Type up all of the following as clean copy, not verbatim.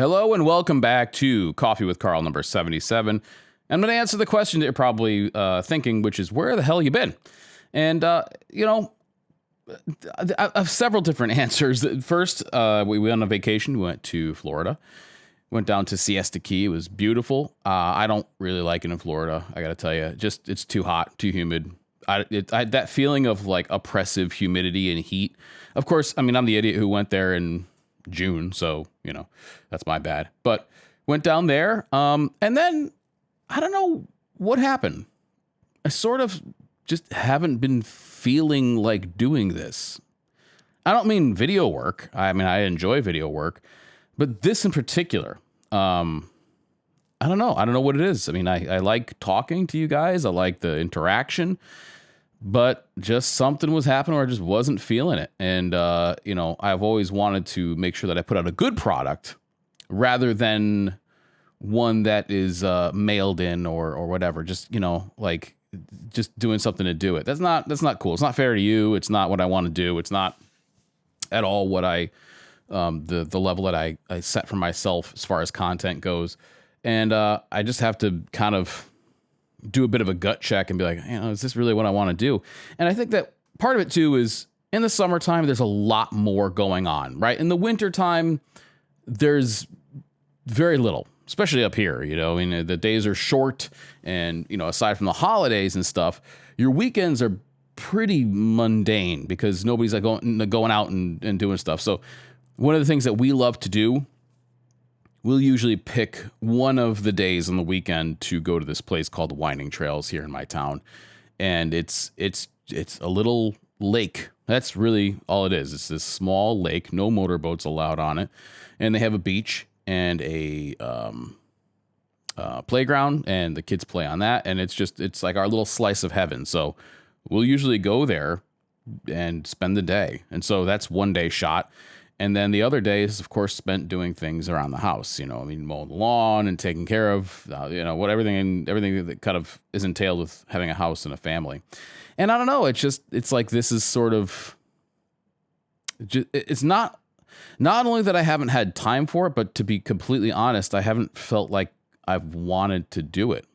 Hello and welcome back to Coffee with Carl number 77. I'm going to answer the question that you're probably thinking, which is, where the hell you been? And, I have several different answers. First, we went on a vacation. We went to Florida. Went down to Siesta Key. It was beautiful. I don't really like it in Florida, I got to tell you. Just, it's too hot, too humid. That feeling of like oppressive humidity and heat. Of course, I mean, I'm the idiot who went there in June, so, that's my bad. But went down there, and then I don't know what happened. I sort of just haven't been feeling like doing this. I don't mean video work. I mean, I enjoy video work, but this in particular, I don't know. I don't know what it is. I mean, I like talking to you guys. I like the interaction, but just something was happening where I just wasn't feeling it. And, I've always wanted to make sure that I put out a good product rather than one that is mailed in or whatever. Just, just doing something to do it. That's not cool. It's not fair to you. It's not what I want to do. It's not at all what the level that I set for myself as far as content goes. And I just have to kind of do a bit of a gut check and be like, is this really what I want to do? And I think that part of it too is in the summertime, there's a lot more going on, right? In the wintertime, there's very little, especially up here, the days are short and, aside from the holidays and stuff, your weekends are pretty mundane because nobody's like going out and doing stuff. So one of the things that we love to do, we'll usually pick one of the days on the weekend to go to this place called Winding Trails here in my town. And it's a little lake. That's really all it is. It's this small lake, no motorboats allowed on it. And they have a beach and a playground, and the kids play on that. And it's like our little slice of heaven. So we'll usually go there and spend the day. And so that's one day shot. And then the other day is, of course, spent doing things around the house, mowing the lawn and taking care of, everything that kind of is entailed with having a house and a family. And I don't know, it's like this is sort of, it's not only that I haven't had time for it, but to be completely honest, I haven't felt like I've wanted to do it.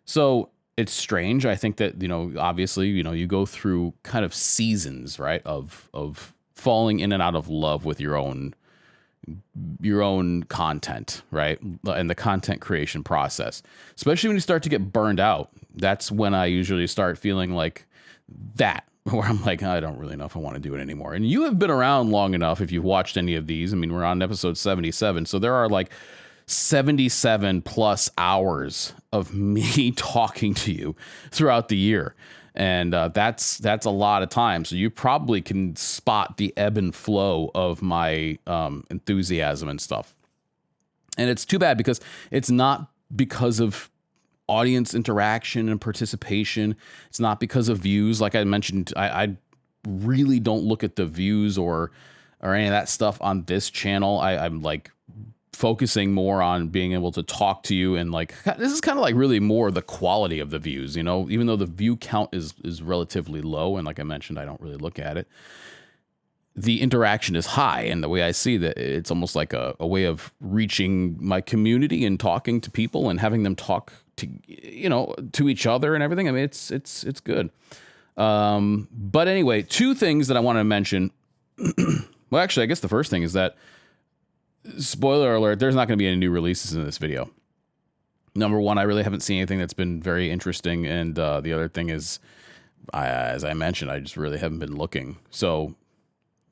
So it's strange. I think that, obviously, you go through kind of seasons, right, of falling in and out of love with your own content, right? And the content creation process, especially when you start to get burned out. That's when I usually start feeling like that, where I'm like, I don't really know if I want to do it anymore. And you have been around long enough. If you've watched any of these, I mean, we're on episode 77. So there are like 77 plus hours of me talking to you throughout the year. And that's a lot of time. So you probably can spot the ebb and flow of my enthusiasm and stuff. And it's too bad because it's not because of audience interaction and participation. It's not because of views. Like I mentioned, I really don't look at the views or any of that stuff on this channel. I'm like focusing more on being able to talk to you, and like this is kind of like really more the quality of the views, even though the view count is relatively low, and like I mentioned, I don't really look at it. The interaction is high, and the way I see that, it's almost like a way of reaching my community and talking to people and having them talk to to each other and everything. I mean, it's good. But anyway, two things that I want to mention. Well, actually, I guess the first thing is that, spoiler alert, there's not going to be any new releases in this video. Number one, I really haven't seen anything that's been very interesting. And the other thing is, as I mentioned, I just really haven't been looking. So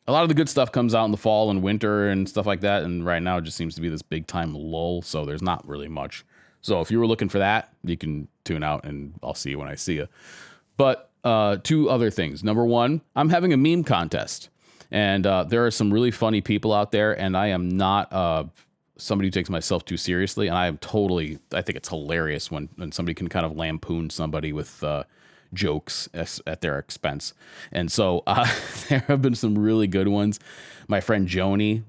a lot of the good stuff comes out in the fall and winter and stuff like that. And right now it just seems to be this big time lull. So there's not really much. So if you were looking for that, you can tune out and I'll see you when I see you. But two other things. Number one, I'm having a meme contest. And there are some really funny people out there, and I am not somebody who takes myself too seriously. And I think it's hilarious when somebody can kind of lampoon somebody with jokes at their expense. And so there have been some really good ones. My friend Joni,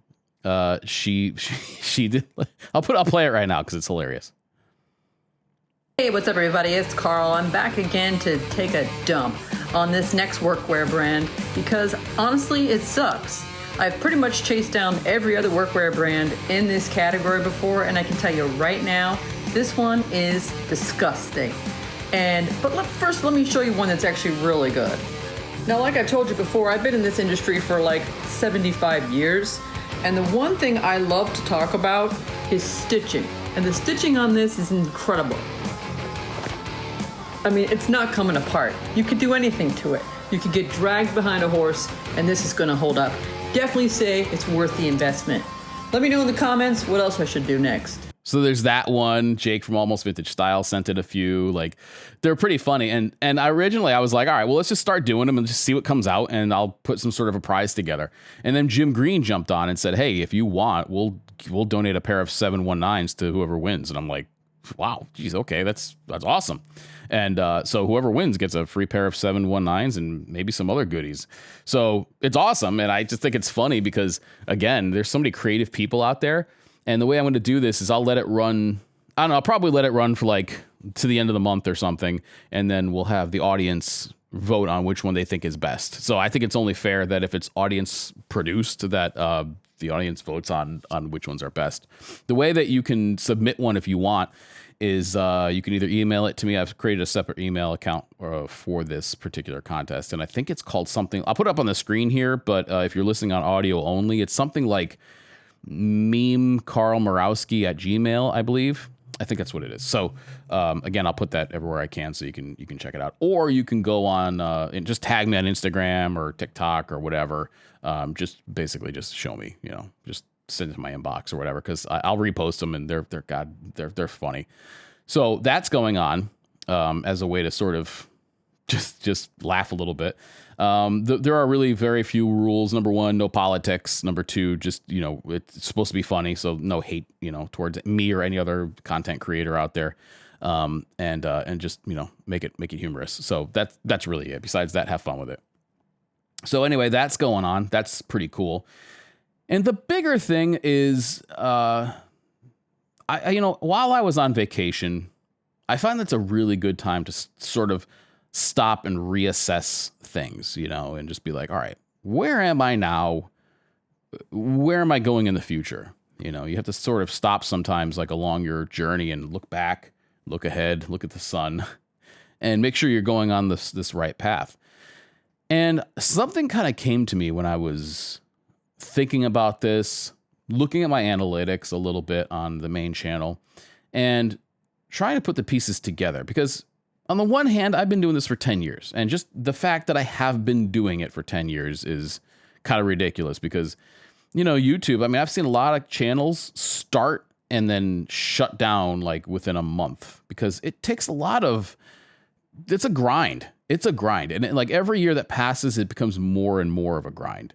she did. I'll play it right now because it's hilarious. Hey, what's up, everybody? It's Carl. I'm back again to take a dump on this next workwear brand because honestly, it sucks. I've pretty much chased down every other workwear brand in this category before, and I can tell you right now, this one is disgusting. But first, let me show you one that's actually really good. Now, like I told you before, I've been in this industry for like 75 years, and the one thing I love to talk about is stitching. And the stitching on this is incredible. I mean, it's not coming apart. You could do anything to it. You could get dragged behind a horse, and this is gonna hold up. Definitely say it's worth the investment. Let me know in the comments what else I should do next. So there's that one. Jake from Almost Vintage Style sent in a few. Like, they're pretty funny. And originally I was like, all right, well, let's just start doing them and just see what comes out, and I'll put some sort of a prize together. And then Jim Green jumped on and said, hey, if you want, we'll donate a pair of 719s to whoever wins. And I'm like, wow, geez, okay, that's awesome. And so whoever wins gets a free pair of 719s and maybe some other goodies. So it's awesome. And I just think it's funny because, again, there's so many creative people out there. And the way I'm going to do this is I'll let it run. I don't know. I'll probably let it run for like to the end of the month or something. And then we'll have the audience vote on which one they think is best. So I think it's only fair that if it's audience produced, that the audience votes on which ones are best. The way that you can submit one if you want is you can either email it to me. I've created a separate email account for this particular contest. And I think it's called something. I'll put it up on the screen here. But if you're listening on audio only, it's something like memecarlmorowski@gmail.com, I believe. I think that's what it is. So again, I'll put that everywhere I can so you can check it out. Or you can go on and just tag me on Instagram or TikTok or whatever. Just basically just show me, just send it to my inbox or whatever, because I'll repost them and they're funny. So that's going on as a way to sort of just laugh a little bit. There are really very few rules. Number one, no politics. Number two, just, it's supposed to be funny. So no hate, towards me or any other content creator out there. And just, make it humorous. So that's really it. Besides that, have fun with it. So anyway, that's going on. That's pretty cool. And the bigger thing is, while I was on vacation, I find that's a really good time to sort of stop and reassess things, and just be like, all right, where am I now? Where am I going in the future? You have to sort of stop sometimes, like along your journey, and look back, look ahead, look at the sun, and make sure you're going on this right path. And something kind of came to me when I was thinking about this, looking at my analytics a little bit on the main channel, and trying to put the pieces together. Because on the one hand, I've been doing this for 10 years, and just the fact that I have been doing it for 10 years is kind of ridiculous because, YouTube, I mean, I've seen a lot of channels start and then shut down like within a month because it takes it's a grind. It's a grind. And like every year that passes, it becomes more and more of a grind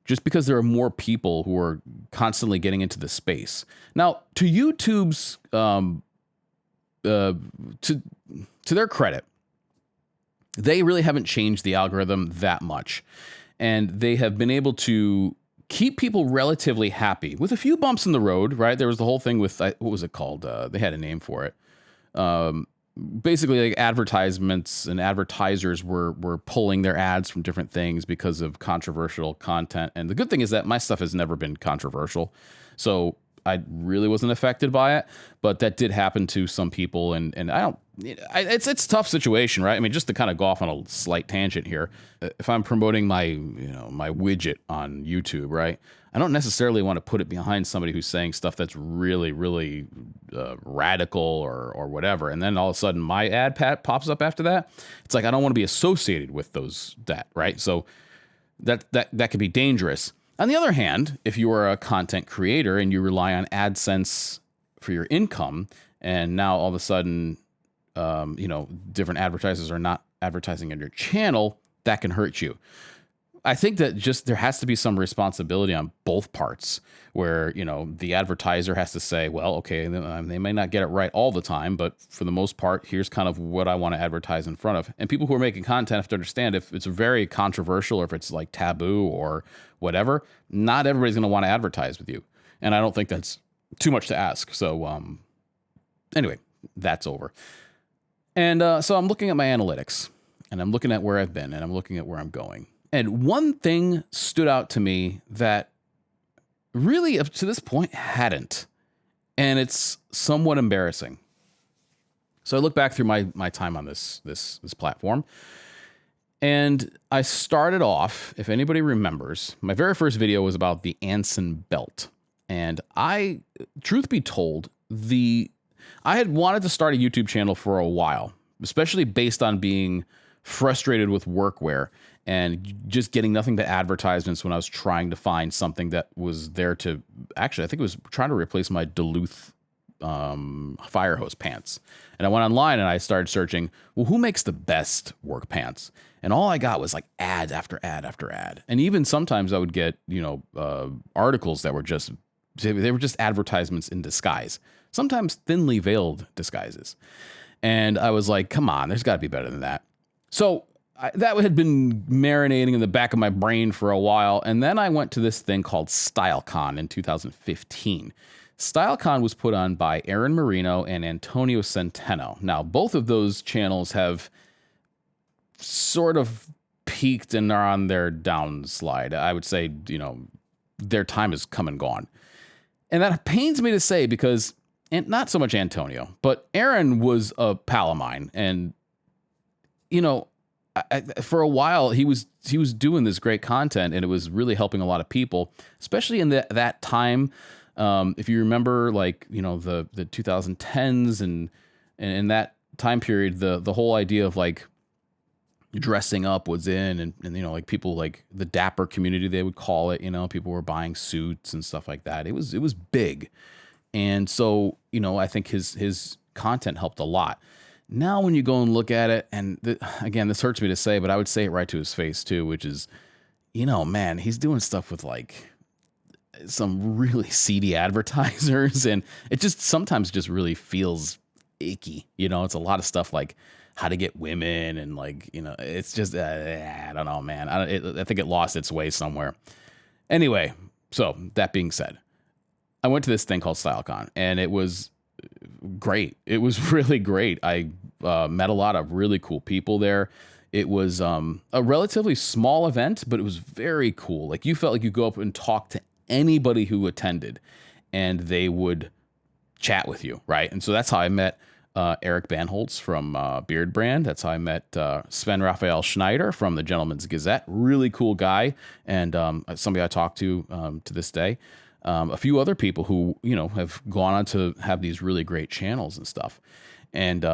just because there are more people who are constantly getting into the space. Now, to YouTube's, to their credit, they really haven't changed the algorithm that much. And they have been able to keep people relatively happy with a few bumps in the road, right? There was the whole thing with, what was it called? They had a name for it. Basically, like advertisements and advertisers were pulling their ads from different things because of controversial content. And the good thing is that my stuff has never been controversial. So I really wasn't affected by it, but that did happen to some people. And it's a tough situation, right? I mean, just to kind of go off on a slight tangent here, if I'm promoting my widget on YouTube, right? I don't necessarily want to put it behind somebody who's saying stuff that's really, really radical or whatever. And then all of a sudden my ad pops up after that. It's like, I don't want to be associated with that, right? So that could be dangerous. On the other hand, if you are a content creator and you rely on AdSense for your income, and now all of a sudden, different advertisers are not advertising on your channel, that can hurt you. I think that just there has to be some responsibility on both parts where, the advertiser has to say, well, okay, they may not get it right all the time, but for the most part, here's kind of what I want to advertise in front of. And people who are making content have to understand if it's very controversial or if it's like taboo or whatever, not everybody's going to want to advertise with you. And I don't think that's too much to ask. So anyway, that's over. And so I'm looking at my analytics and I'm looking at where I've been and I'm looking at where I'm going. And one thing stood out to me that really up to this point hadn't. And it's somewhat embarrassing. So I look back through my time on this platform. And I started off, if anybody remembers, my very first video was about the Anson belt. And truth be told, I had wanted to start a YouTube channel for a while, especially based on being frustrated with Workware and just getting nothing but advertisements when I was trying to find something that was there to, actually, I think it was trying to replace my Duluth fire hose pants. And I went online and I started searching, well, who makes the best work pants? And all I got was like ad after ad after ad. And even sometimes I would get, articles that were just, they were just advertisements in disguise, sometimes thinly veiled disguises. And I was like, come on, there's got to be better than that. So that had been marinating in the back of my brain for a while. And then I went to this thing called StyleCon in 2015. StyleCon was put on by Aaron Marino and Antonio Centeno. Now, both of those channels have sort of peaked and are on their downslide. I would say, their time has come and gone. And that pains me to say because, and not so much Antonio, but Aaron was a pal of mine. And, for a while, he was doing this great content and it was really helping a lot of people, especially in that time. If you remember, like, the 2010s and in that time period, the whole idea of like dressing up was in and like people like the dapper community, they would call it, people were buying suits and stuff like that. It was big. And so, I think his content helped a lot. Now, when you go and look at it, and again, this hurts me to say, but I would say it right to his face too, which is, man, he's doing stuff with like some really seedy advertisers, and it just sometimes just really feels icky. It's a lot of stuff like how to get women, and like, it's just, I don't know, man. I think it lost its way somewhere. Anyway, so that being said, I went to this thing called StyleCon, and it was great. It was really great. I met a lot of really cool people there. It was a relatively small event, but it was very cool. Like, you felt like you go up and talk to anybody who attended and they would chat with you, right? And so that's how I met Eric Banholtz from Beard Brand. That's how I met Sven Raphael Schneider from the Gentleman's Gazette. Really cool guy, and somebody I talk to this day. A few other people who, have gone on to have these really great channels and stuff. And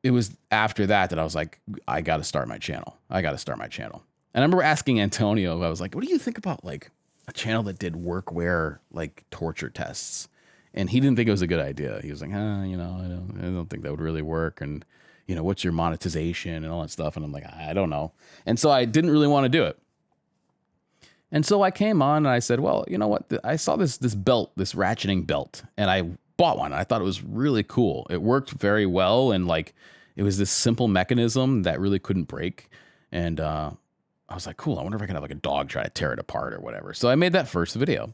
it was after that I was like, I got to start my channel. And I remember asking Antonio, I was like, what do you think about like a channel that did workwear, like torture tests? And he didn't think it was a good idea. He was like, I don't think that would really work. And, what's your monetization and all that stuff? And I'm like, I don't know. And so I didn't really want to do it. And so I came on and I said, well, you know what? I saw this belt, this ratcheting belt, and I bought one. I thought it was really cool. It worked very well. And like, it was this simple mechanism that really couldn't break. And I was like, cool, I wonder if I can have like a dog try to tear it apart or whatever. So I made that first video.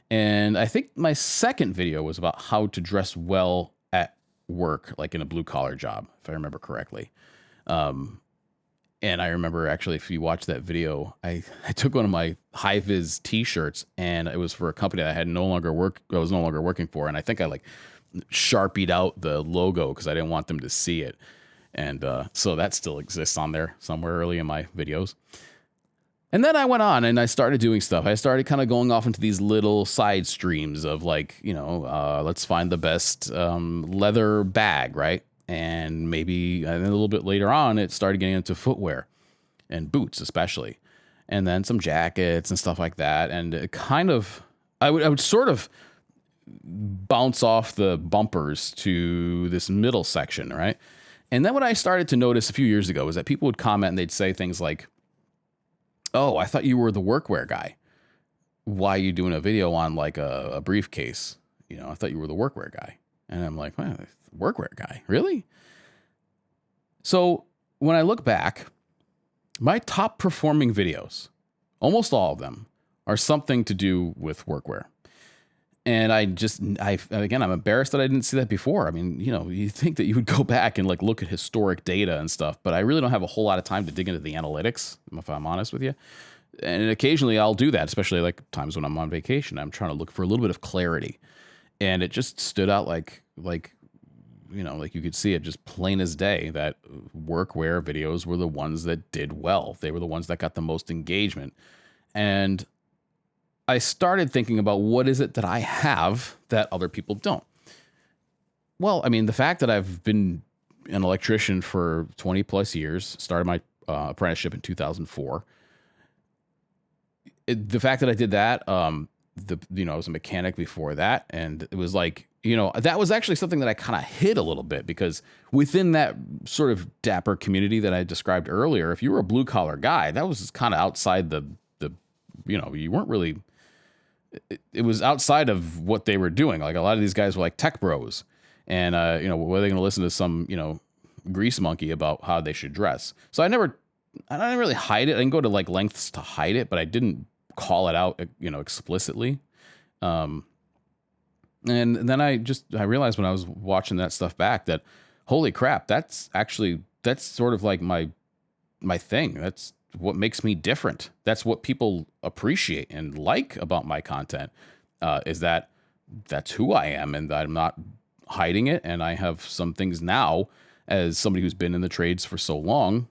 And I think my second video was about how to dress well at work, like in a blue collar job, if I remember correctly. And I remember, actually, if you watch that video, I took one of my high vis t-shirts, and it was for a company that I was no longer working for. And I think I like Sharpied out the logo because I didn't want them to see it. And so that still exists on there somewhere early in my videos. And then I went on and I started doing stuff. I started kind of going off into these little side streams of like, let's find the best leather bag, right? And maybe a little bit later on, it started getting into footwear and boots, especially, and then some jackets and stuff like that. And it kind of, I would sort of bounce off the bumpers to this middle section, right? And then what I started to notice a few years ago was that people would comment and they'd say things like, "Oh, I thought you were the workwear guy. Why are you doing a video on like a briefcase? I thought you were the workwear guy." And I'm like, well, workwear guy, really? So when I look back, my top performing videos, almost all of them, are something to do with workwear. And again, I'm embarrassed that I didn't see that before. I mean, you think that you would go back and like look at historic data and stuff, but I really don't have a whole lot of time to dig into the analytics, if I'm honest with you. And occasionally I'll do that, especially like times when I'm on vacation. I'm trying to look for a little bit of clarity. And it just stood out like you could see it just plain as day that workwear videos were the ones that did well. They were the ones that got the most engagement. And I started thinking about what is it that I have that other people don't. Well, I mean, the fact that I've been an electrician for 20 plus years, started my apprenticeship in 2004. The fact that I did that, I was a mechanic before that. And it was like, that was actually something that I kind of hid a little bit, because within that sort of dapper community that I described earlier, if you were a blue collar guy, that was kind of outside you weren't really, it was outside of what they were doing. Like a lot of these guys were like tech bros, and were they going to listen to some, grease monkey about how they should dress? So I didn't really hide it. I didn't go to like lengths to hide it, but I didn't call it out, explicitly. And then I realized when I was watching that stuff back that, holy crap, that's sort of like my thing. That's what makes me different. That's what people appreciate and like about my content, is that that's who I am, and that I'm not hiding it. And I have some things now, as somebody who's been in the trades for so long,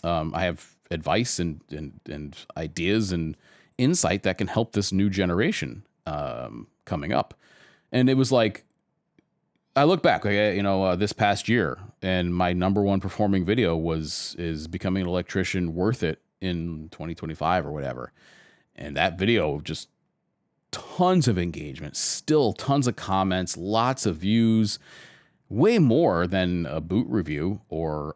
I have advice and ideas and insight that can help this new generation coming up. And it was like, I look back, this past year, and my number one performing video is becoming an electrician worth it in 2025 or whatever. And that video, just tons of engagement, still tons of comments, lots of views, way more than a boot review or,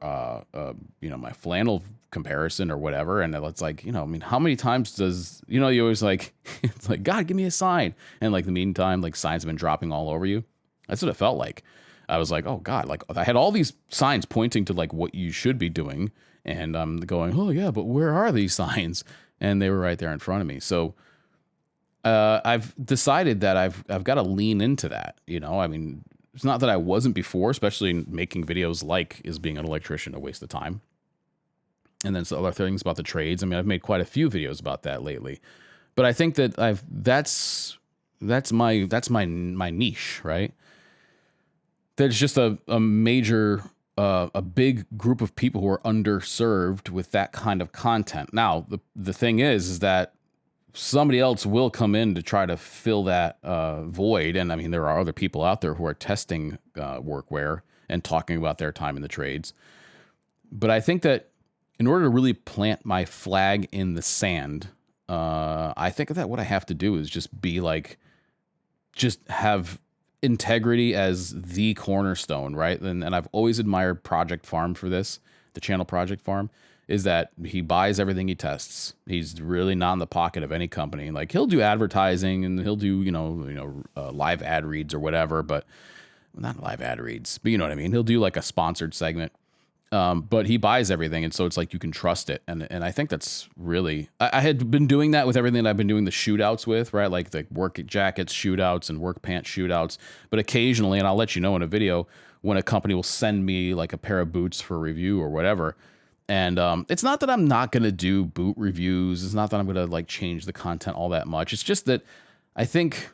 my flannel comparison or whatever. And it's like, how many times does, you always like, it's like, God, give me a sign. And like the meantime, like signs have been dropping all over you. That's what it felt like. I was like, oh God, like I had all these signs pointing to like what you should be doing. And I'm going, oh yeah, but where are these signs? And they were right there in front of me. So I've decided that I've got to lean into that. I mean, it's not that I wasn't before, especially in making videos like is being an electrician a waste of time. And then some other things about the trades. I mean, I've made quite a few videos about that lately. But I think that that's my niche, right? There's just a major, a big group of people who are underserved with that kind of content. Now, the thing is that somebody else will come in to try to fill that void. And I mean, there are other people out there who are testing workwear and talking about their time in the trades. But I think that in order to really plant my flag in the sand, I think that what I have to do is just have integrity as the cornerstone, right? And I've always admired Project Farm for this, the channel Project Farm, is that he buys everything he tests. He's really not in the pocket of any company. Like he'll do advertising and he'll do, live ad reads or whatever, but not live ad reads, but you know what I mean? He'll do like a sponsored segment. But he buys everything, and so it's like you can trust it. And I think that's really... I had been doing that with everything that I've been doing the shootouts with, right? Like the work jackets shootouts and work pants shootouts. But occasionally, and I'll let you know in a video, when a company will send me like a pair of boots for review or whatever. And it's not that I'm not going to do boot reviews. It's not that I'm going to like change the content all that much. It's just that I think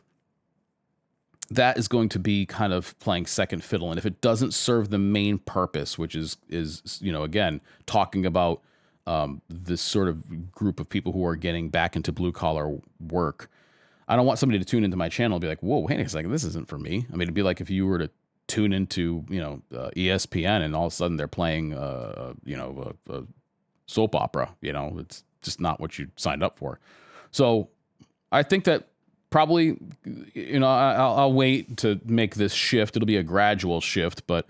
that is going to be kind of playing second fiddle. And if it doesn't serve the main purpose, which is, again, talking about this sort of group of people who are getting back into blue collar work, I don't want somebody to tune into my channel and be like, whoa, wait a second, this isn't for me. I mean, it'd be like if you were to tune into, ESPN and all of a sudden they're playing, a soap opera, it's just not what you signed up for. So I think that probably, I'll wait to make this shift. It'll be a gradual shift, but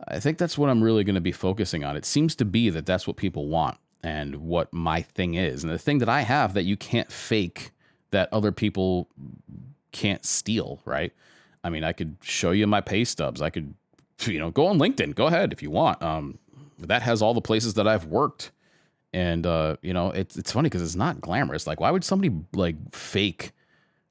I think that's what I'm really going to be focusing on. It seems to be that that's what people want and what my thing is. And the thing that I have that you can't fake, that other people can't steal, right? I mean, I could show you my pay stubs. I could, go on LinkedIn. Go ahead if you want. That has all the places that I've worked. And, it's funny because it's not glamorous. Like, why would somebody like fake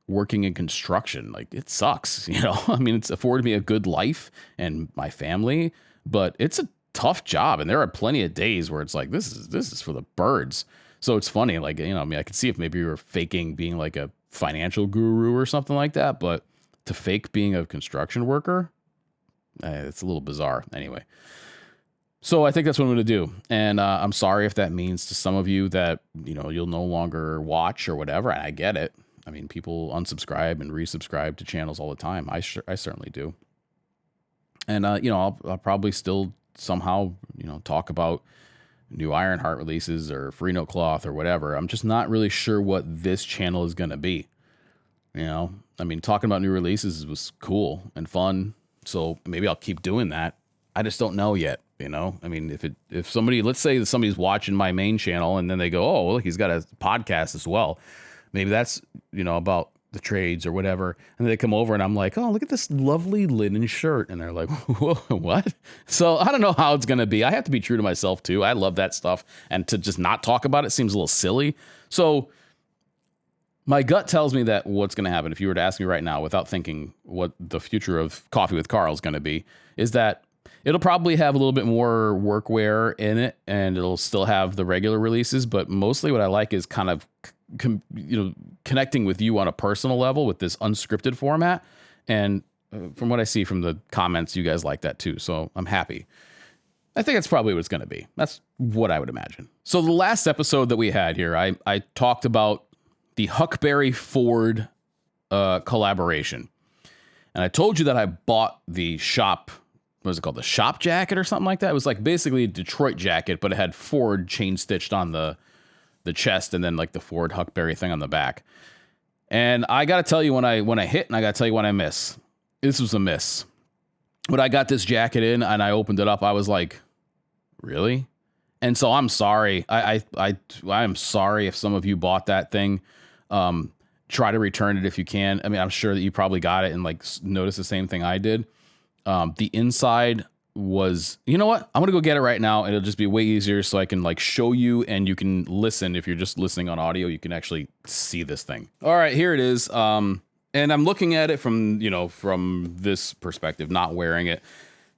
working in construction. Like, it sucks, you know? I mean, it's afforded me a good life and my family, but it's a tough job. And there are plenty of days where it's like, this is for the birds. So it's funny, like, you know, I mean, I could see if maybe you were faking being like a financial guru or something like that, but to fake being a construction worker, it's a little bizarre. Anyway, so I think that's what I'm going to do. And I'm sorry if that means to some of you that, you know, you'll no longer watch or whatever. And I get it. I mean, people unsubscribe and resubscribe to channels all the time. I certainly do. And, you know, I'll probably still somehow, you know, talk about new Ironheart releases or Free Note Cloth or whatever. I'm just not really sure what this channel is going to be. You know, I mean, talking about new releases was cool and fun. So maybe I'll keep doing that. I just don't know yet. You know, I mean, if somebody, let's say that somebody's watching my main channel and then they go, oh, look, he's got a podcast as well. Maybe that's, you know, about the trades or whatever. And they come over and I'm like, oh, look at this lovely linen shirt. And they're like, whoa, what? So I don't know how it's going to be. I have to be true to myself too. I love that stuff. And to just not talk about it seems a little silly. So my gut tells me that what's going to happen, if you were to ask me right now without thinking what the future of Coffee with Carl is going to be, is that it'll probably have a little bit more workwear in it, and it'll still have the regular releases. But mostly what I like is kind of, you know, connecting with you on a personal level with this unscripted format. And from what I see from the comments, you guys like that too. So I'm happy. I think that's probably what it's going to be. That's what I would imagine. So the last episode that we had here, I talked about the Huckberry Ford collaboration. And I told you that I bought the shop, what was it called? The shop jacket or something like that. It was like basically a Detroit jacket, but it had Ford chain stitched on the chest and then like the Ford Huckberry thing on the back. And I got to tell you when I hit, and I got to tell you when I miss. This was a miss. When I got this jacket in and I opened it up, I was like, really? And so I'm sorry. I'm sorry if some of you bought that thing. Try to return it if you can. I mean, I'm sure that you probably got it and like noticed the same thing I did. The inside was, you know what? I'm going to go get it right now. It'll just be way easier so I can like show you and you can listen. If you're just listening on audio, you can actually see this thing. All right, here it is. And I'm looking at it from, you know, from this perspective, not wearing it.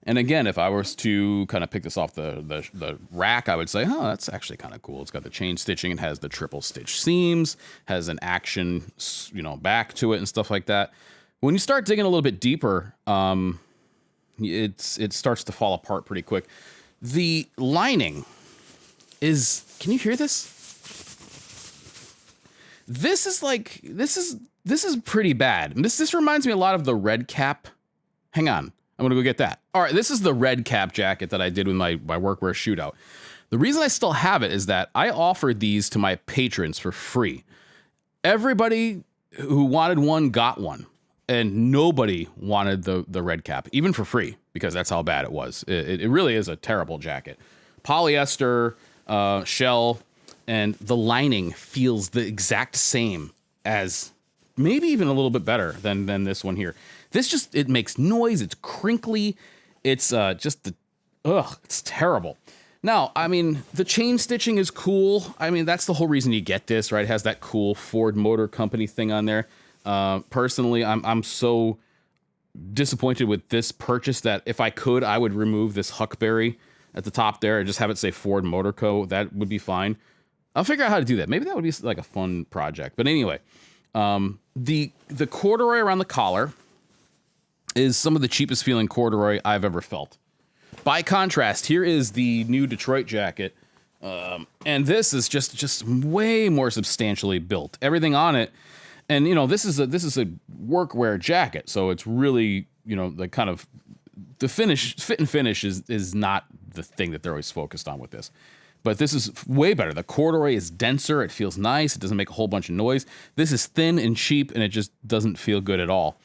And again, if I was to kind of pick this off the rack, I would say, oh, that's actually kind of cool. It's got the chain stitching. It has the triple stitch seams, has an action, you know, back to it and stuff like that. When you start digging a little bit deeper, it starts to fall apart pretty quick. The lining is, can you hear this? This is pretty bad. This reminds me a lot of the red cap. Hang on. I'm going to go get that. All right, this is the red cap jacket that I did with my workwear shootout. The reason I still have it is that I offered these to my patrons for free. Everybody who wanted one got one, and nobody wanted the red cap, even for free, because that's how bad it was. It really is a terrible jacket. Polyester, shell, and the lining feels the exact same as, maybe even a little bit better than this one here. This just, it makes noise. It's crinkly. It's it's terrible. Now, I mean, the chain stitching is cool. I mean, that's the whole reason you get this, right? It has that cool Ford Motor Company thing on there. Personally, I'm so disappointed with this purchase that if I could, I would remove this Huckberry at the top there and just have it say Ford Motor Co. That would be fine. I'll figure out how to do that. Maybe that would be like a fun project. But anyway, the corduroy around the collar is some of the cheapest feeling corduroy I've ever felt. By contrast, here is the new Detroit jacket. And this is just way more substantially built. Everything on it. And, you know, this is a workwear jacket. So it's really, you know, the kind of the fit and finish is not the thing that they're always focused on with this. But this is way better. The corduroy is denser. It feels nice. It doesn't make a whole bunch of noise. This is thin and cheap, and it just doesn't feel good at all.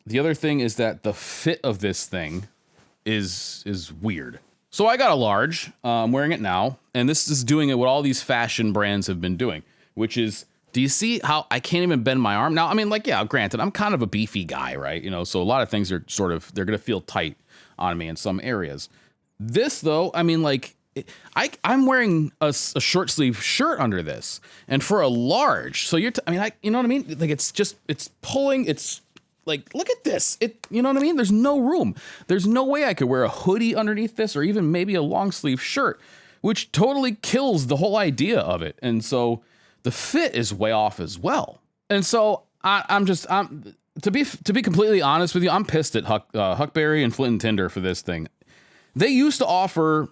The other thing is that the fit of this thing is weird. So I got a large. I'm wearing it now, and this is doing it what all these fashion brands have been doing, which is, do you see how I can't even bend my arm? Now, I mean, like, yeah, granted, I'm kind of a beefy guy, right? You know, so a lot of things are they're going to feel tight on me in some areas. This, though, I mean, like, I'm wearing a short sleeve shirt under this, and for a large, so you know what I mean? Like it's pulling, it's like, look at this. You know what I mean? There's no room. There's no way I could wear a hoodie underneath this, or even maybe a long sleeve shirt, which totally kills the whole idea of it. And so the fit is way off as well. And so I'm to be completely honest with you, I'm pissed at Huckberry and Flint and Tinder for this thing. They used to offer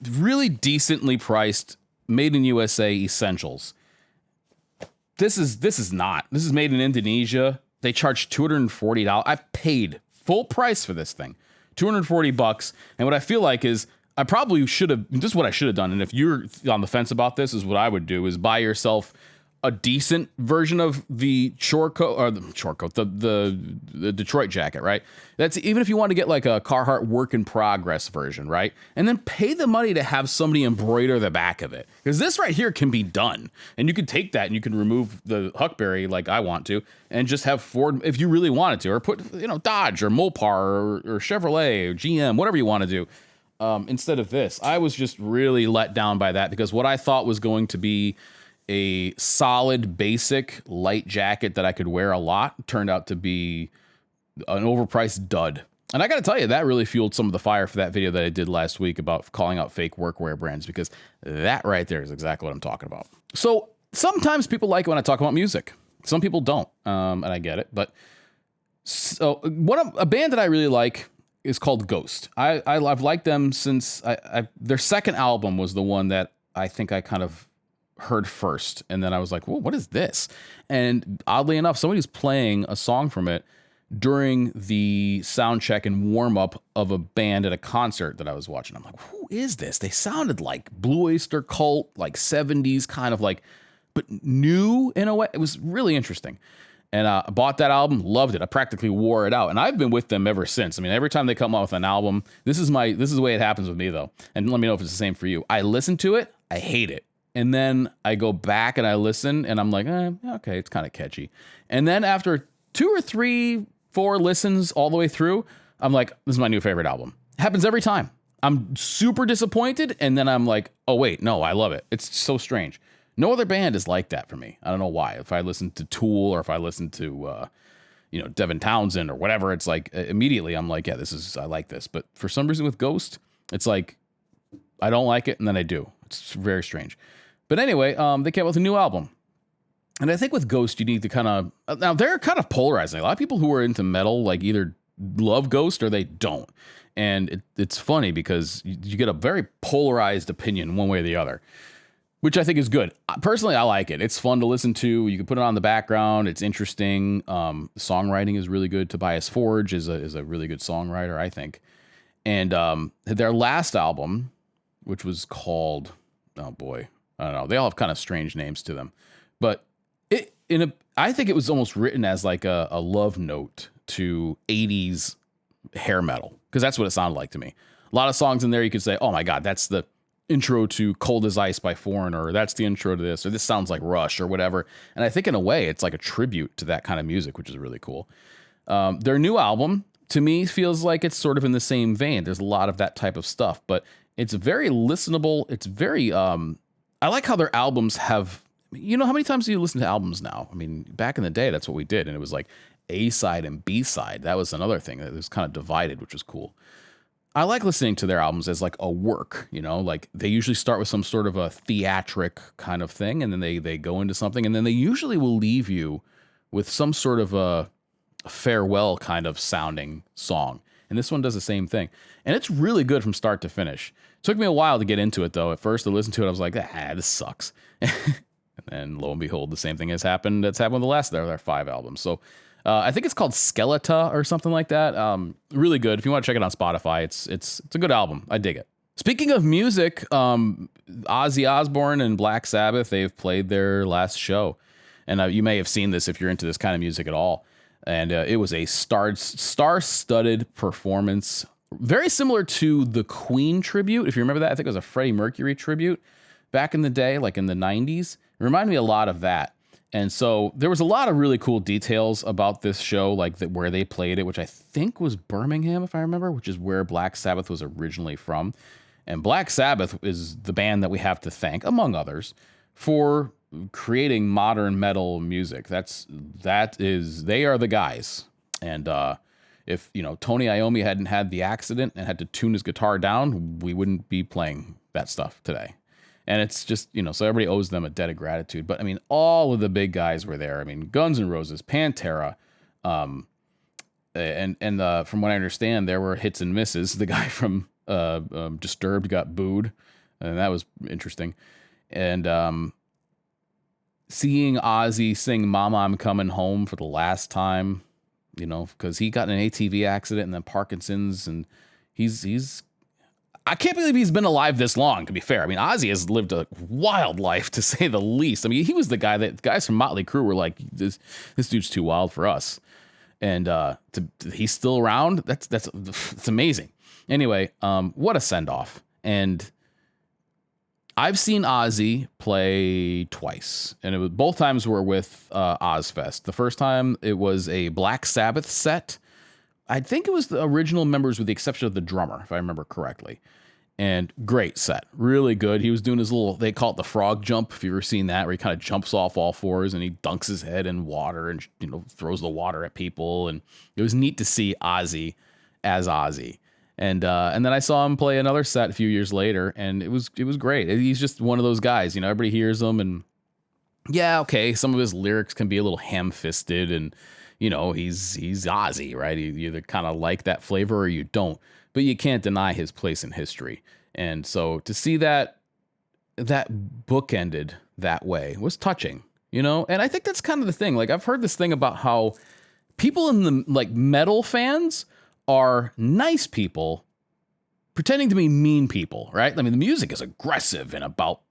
really decently priced, made in USA essentials. This is not. This is made in Indonesia. They charge $240. I paid full price for this thing, $240. And what I feel like is I probably should have. This is what I should have done. And if you're on the fence about this, is what I would do: is buy yourself a decent version of the the Detroit jacket, right? That's even if you want to get like a Carhartt work in progress version, right? And then pay the money to have somebody embroider the back of it, because this right here can be done, and you can take that and you can remove the Huckberry like I want to, and just have Ford if you really wanted to, or put Dodge or Mopar or Chevrolet or GM, whatever you want to do. Instead of this, I was just really let down by that, because what I thought was going to be a solid, basic, light jacket that I could wear a lot turned out to be an overpriced dud. And I got to tell you, that really fueled some of the fire for that video that I did last week about calling out fake workwear brands, because that right there is exactly what I'm talking about. So sometimes people like it when I talk about music. Some people don't, and I get it. But so a band that I really like is called Ghost. I've liked them since their second album was the one that I think I kind of heard first, and then I was like, well, what is this? And oddly enough, somebody was playing a song from it during the sound check and warm up of a band at a concert that I was watching. I'm like, who is this? They sounded like Blue Oyster Cult, like 70s kind of like, but new in a way. It was really interesting. And I bought that album, loved it. I practically wore it out, and I've been with them ever since. I mean, every time they come out with an album, this is the way it happens with me though. And let me know if it's the same for you. I listen to it, I hate it. And then I go back and I listen, and I'm like, okay, it's kind of catchy. And then after 2 or 3, 4 listens all the way through, I'm like, this is my new favorite album. It happens every time. I'm super disappointed, and then I'm like, oh wait, no, I love it. It's so strange. No other band is like that for me. I don't know why. If I listen to Tool, or if I listen to Devin Townsend or whatever, it's like immediately I'm like, yeah, I like this. But for some reason with Ghost, it's like I don't like it, and then I do. It's very strange. But anyway, they came out with a new album. And I think with Ghost, you need to kind of... Now, they're kind of polarizing. A lot of people who are into metal, like, either love Ghost or they don't. And it's funny because you get a very polarized opinion one way or the other, which I think is good. Personally, I like it. It's fun to listen to. You can put it on the background. It's interesting. Songwriting is really good. Tobias Forge is a really good songwriter, I think. And their last album, which was called... Oh, boy. I don't know. They all have kind of strange names to them, but I think it was almost written as like a love note to 80s hair metal, because that's what it sounded like to me. A lot of songs in there you could say, oh my God, that's the intro to Cold as Ice by Foreigner, or that's the intro to this, or this sounds like Rush or whatever. And I think in a way it's like a tribute to that kind of music, which is really cool. Their new album to me feels like it's sort of in the same vein. There's a lot of that type of stuff, but it's very listenable. It's very, I like how their albums have, how many times do you listen to albums now? I mean, back in the day, that's what we did. And it was like A-side and B-side. That was another thing that was kind of divided, which was cool. I like listening to their albums as like a work, like they usually start with some sort of a theatric kind of thing. And then they go into something, and then they usually will leave you with some sort of a farewell kind of sounding song. And this one does the same thing. And it's really good from start to finish. It took me a while to get into it, though. At first, to listen to it, I was like, this sucks. And then, lo and behold, the same thing that's happened with the last of their 5 albums. So I think it's called Skeleton or something like that. Really good. If you want to check it on Spotify, it's a good album. I dig it. Speaking of music, Ozzy Osbourne and Black Sabbath, they've played their last show. And you may have seen this if you're into this kind of music at all. And it was a star-studded performance, very similar to the Queen tribute. If you remember that, I think it was a Freddie Mercury tribute back in the day, like in the 90s. It reminded me a lot of that. And so there was a lot of really cool details about this show, like where they played it, which I think was Birmingham, if I remember, which is where Black Sabbath was originally from. And Black Sabbath is the band that we have to thank, among others, for creating modern metal music. They are the guys. And if Tony Iommi hadn't had the accident and had to tune his guitar down, we wouldn't be playing that stuff today. And it's just, so everybody owes them a debt of gratitude. But I mean, all of the big guys were there. I mean, Guns N' Roses, Pantera, and from what I understand, there were hits and misses. The guy from Disturbed got booed, and that was interesting. And seeing Ozzy sing "Mama, I'm Coming Home" for the last time, because he got in an ATV accident and then Parkinson's, and he's I can't believe he's been alive this long, to be fair. I mean, Ozzy has lived a wild life, to say the least. I mean, he was the guy that guys from Motley Crue were like, this dude's too wild for us. And he's still around. That's amazing. Anyway, what a send-off. And I've seen Ozzy play twice, and both times were with Ozfest. The first time it was a Black Sabbath set. I think it was the original members with the exception of the drummer, if I remember correctly. And great set, really good. He was doing his little, they call it the frog jump, if you've ever seen that, where he kind of jumps off all fours and he dunks his head in water and throws the water at people. And it was neat to see Ozzy as Ozzy. And then I saw him play another set a few years later, and it was great. He's just one of those guys, everybody hears him, and yeah, okay, some of his lyrics can be a little ham-fisted, and he's Ozzy, right? You either kind of like that flavor or you don't, but you can't deny his place in history. And so to see that bookended that way was touching, and I think that's kind of the thing. Like, I've heard this thing about how people in the metal fans are nice people pretending to be mean people, right? I mean, the music is aggressive and about,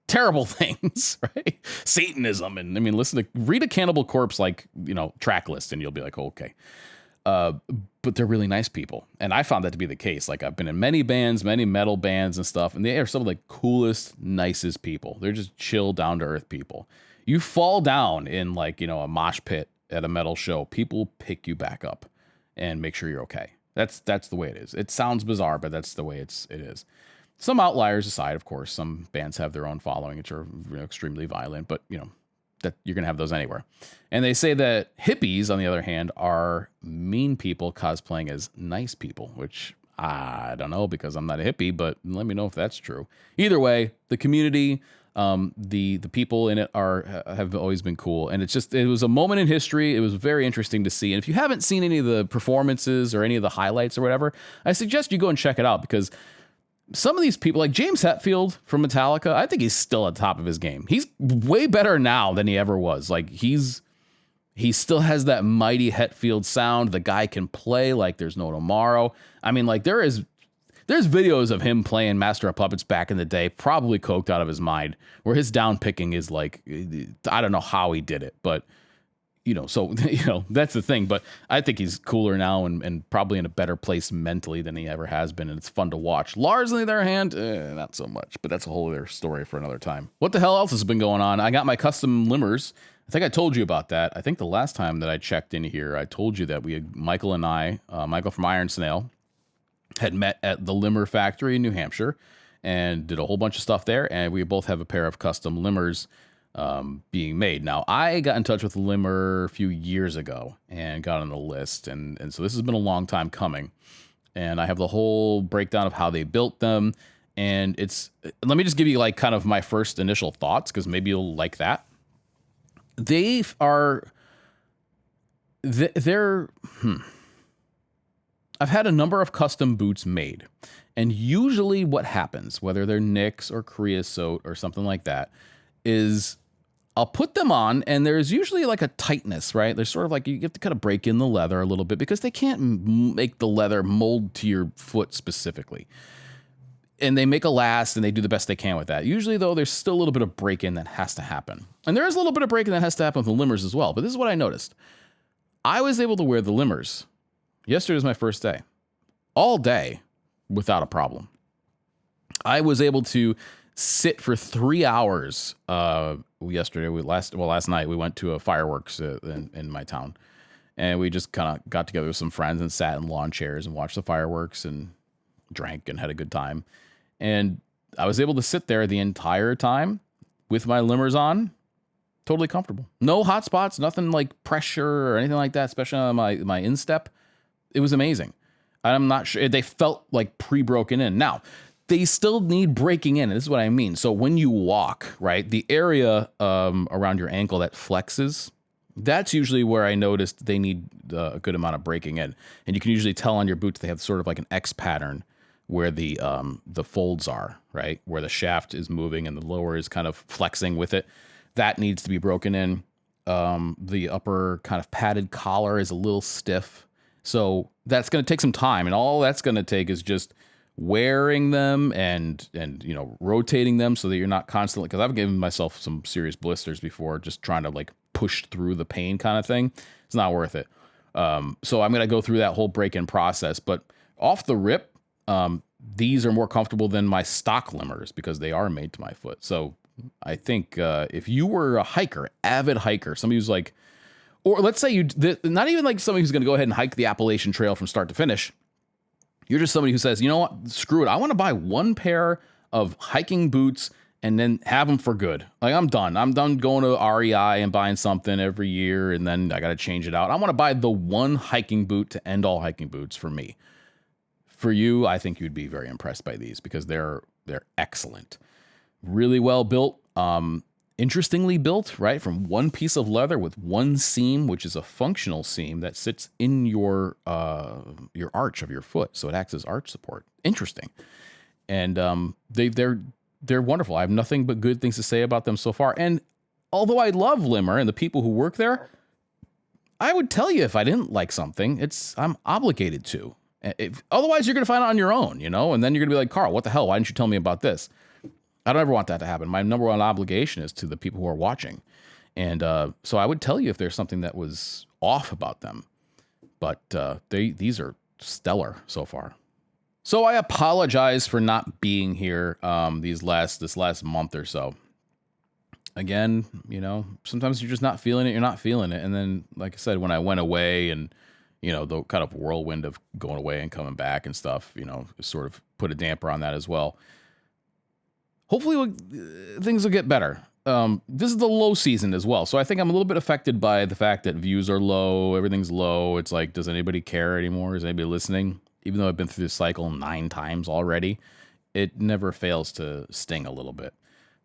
terrible things, right? Satanism. And I mean, read a Cannibal Corpse, track list, and you'll be like, oh, okay. But they're really nice people. And I found that to be the case. Like, I've been in many bands, many metal bands and stuff, and they are some of the coolest, nicest people. They're just chill, down to earth people. You fall down in a mosh pit at a metal show, people pick you back up and make sure you're okay. That's the way it is. It sounds bizarre, but that's the way it is. Some outliers aside, of course, some bands have their own following, which are extremely violent, but that you're going to have those anywhere. And they say that hippies, on the other hand, are mean people cosplaying as nice people, which I don't know because I'm not a hippie, but let me know if that's true. Either way, the community, the people in it have always been cool. And it was a moment in history. It was very interesting to see. And if you haven't seen any of the performances or any of the highlights or whatever, I suggest you go and check it out, because some of these people, like James Hetfield from Metallica, I think he's still at the top of his game. He's way better now than he ever was. Like, he still has that mighty Hetfield sound. The guy can play like there's no tomorrow. I mean, like, there's videos of him playing Master of Puppets back in the day, probably coked out of his mind, where his down picking is like, I don't know how he did it, but so, that's the thing. But I think he's cooler now and probably in a better place mentally than he ever has been. And it's fun to watch. Lars, on the other hand, not so much. But that's a whole other story for another time. What the hell else has been going on? I got my custom Limmers. I think I told you about that. I think the last time that I checked in here, I told you that Michael and I, Michael from Iron Snail, had met at the Limmer factory in New Hampshire and did a whole bunch of stuff there. And we both have a pair of custom Limmers being made. Now, I got in touch with Limmer a few years ago and got on the list. And so this has been a long time coming. And I have the whole breakdown of how they built them. And let me just give you kind of my first initial thoughts, because maybe you'll like that. I've had a number of custom boots made. And usually what happens, whether they're Nicks or creosote or something like that, is I'll put them on, and there's usually a tightness, right? There's sort of you have to kind of break in the leather a little bit, because they can't make the leather mold to your foot specifically. And they make a last, and they do the best they can with that. Usually, though, there's still a little bit of break-in that has to happen. And there is a little bit of break-in that has to happen with the Limmers as well. But this is what I noticed. I was able to wear the Limmers. Yesterday was my first day. All day without a problem. I was able to sit for 3 hours yesterday. Last night we went to a fireworks in my town, and we just kind of got together with some friends and sat in lawn chairs and watched the fireworks, and drank and had a good time. And I was able to sit there the entire time with my Limmers on, totally comfortable. No hot spots, nothing like pressure or anything like that, especially on my instep. It was amazing. I'm not sure. They felt like pre-broken in. Now, they still need breaking in. And this is what I mean. So when you walk, right, the area around your ankle that flexes, that's usually where I noticed they need a good amount of breaking in. And you can usually tell on your boots they have sort of like an X pattern where the folds are, right, where the shaft is moving and the lower is kind of flexing with it. That needs to be broken in. The upper kind of padded collar is a little stiff. So that's going to take some time. And all that's going to take is just wearing them and you know, rotating them so that you're not constantly, because I've given myself some serious blisters before just trying to like push through the pain kind of thing. It's not worth it. So I'm going to go through that whole break-in process. But off the rip, these are more comfortable than my stock Limmers because they are made to my foot. So I think if you were a hiker, avid hiker, somebody who's like, or let's say not even like somebody who's going to go ahead and hike the Appalachian Trail from start to finish. You're just somebody who says, you know what, screw it. I want to buy one pair of hiking boots and then have them for good. Like I'm done. I'm done going to REI and buying something every year and then I got to change it out. I want to buy the one hiking boot to end all hiking boots for me. For you, I think you'd be very impressed by these because they're excellent. Really well built. Interestingly built, right? From one piece of leather with one seam, which is a functional seam that sits in your arch of your foot. So it acts as arch support. Interesting. And they're wonderful. I have nothing but good things to say about them so far. And although I love Limmer and the people who work there, I would tell you if I didn't like something, I'm obligated to. Otherwise, you're going to find out on your own, you know, and then you're going to be like, Carl, what the hell? Why didn't you tell me about this? I don't ever want that to happen. My number one obligation is to the people who are watching. And so I would tell you if there's something that was off about them. But these are stellar so far. So I apologize for not being here this last month or so. Again, you know, sometimes you're just not feeling it. You're not feeling it. And then, like I said, when I went away and, you know, the kind of whirlwind of going away and coming back and stuff, you know, sort of put a damper on that as well. Hopefully things will get better. This is the low season as well. So I think I'm a little bit affected by the fact that views are low. Everything's low. It's like, does anybody care anymore? Is anybody listening? Even though I've been through this cycle 9 times already, it never fails to sting a little bit.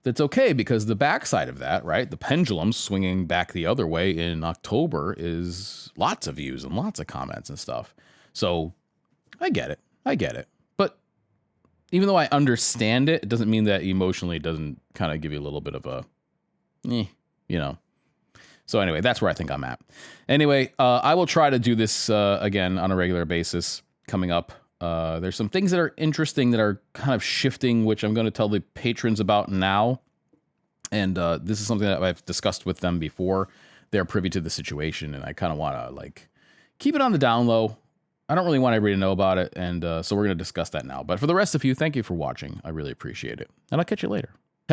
That's okay because the backside of that, right? The pendulum swinging back the other way in October is lots of views and lots of comments and stuff. So I get it. But even though I understand it, it doesn't mean that emotionally it doesn't kind of give you a little bit of a, you know. So anyway, that's where I think I'm at. Anyway, I will try to do this again on a regular basis coming up. There's some things that are interesting that are kind of shifting, which I'm going to tell the patrons about now. And this is something that I've discussed with them before. They're privy to the situation, and I kind of want to like keep it on the down low. I don't really want everybody to know about it, and so we're going to discuss that now. But for the rest of you, thank you for watching. I really appreciate it, and I'll catch you later.